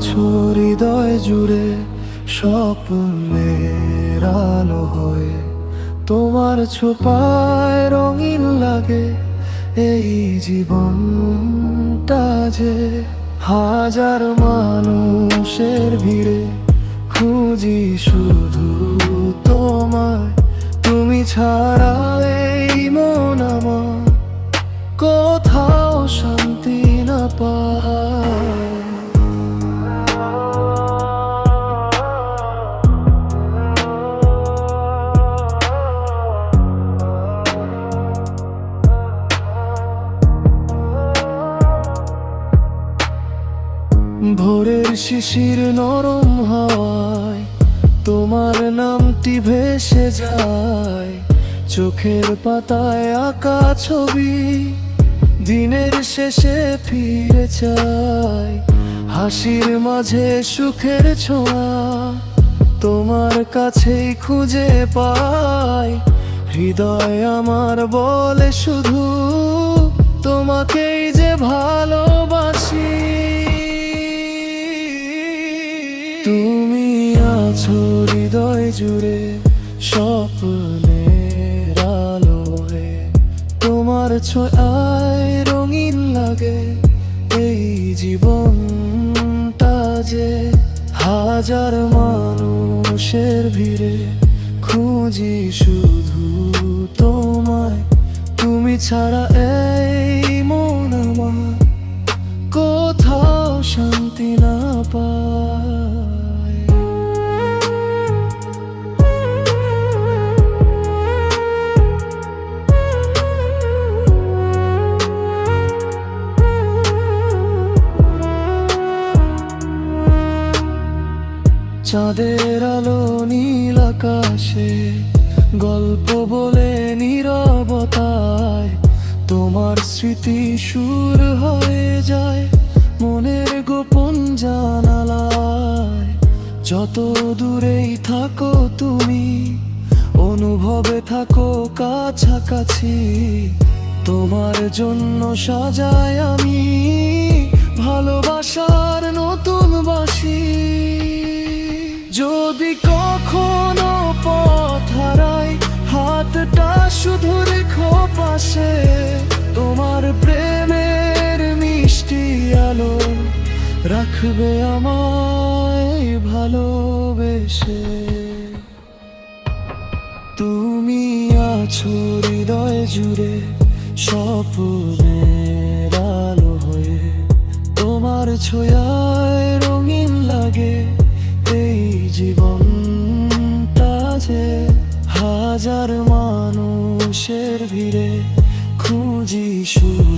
আছো হৃদয় জুড়ে স্বপ্নের আলো হয়ে, তোমার ছোপায় রঙিন লাগে এই জীবনটা যে। হাজার মানুষের ভিড়ে খুঁজি শুধু তোমায়, তুমি ছাড়া এই মন আমার কোথাও শান্তি না পায়। ভোরের শিশির নরম হাওয়ায় তোমার নামটি ভেসে যায়, চোখের পাতায় আঁকা ছবি দিনের শেষে ফিরে চাই। হাসির মাঝে সুখের ছোঁয়া তোমার কাছেই খুঁজে পাই। হৃদয় আমার বলে শুধু তোমাকেই যে ভালোবাসি। তুমি আছো হৃদয় জুড়ে স্বপ্নের আলো হয়ে, তোমার ছোঁয়ায় রঙিন লাগে এই জীবনটা যে। হাজার মানুষের ভিড়ে খুঁজি শুধু তোমায়, তুমি ছাড়া এই মন আমার কোথাও শান্তি না পায়। চাঁদের আলো নীল আকাশে গল্প বলে নীরবতায়, তোমার স্মৃতি সুর হয়ে যায় মনের গোপন জানালায়। যত দূরেই থাকো তুমি অনুভবে থাকো কাছাকাছি, তোমার জন্য সাজাই আমি ভালোবাসার নতুন বাসি। যদি কখনো পথ হারাই হাতটা শুধু রেখো পাশে, তোমার প্রেমের মিষ্টি আলো রাখবে আমায় ভালোবেসে। তুমি আছো হৃদয় জুড়ে স্বপ্নের আলো হয়ে, তোমার ছোঁয়ায় রঙিন লাগে এই জীবনটা যে। হাজার মানুষের ভিড়ে খুঁজি শুধু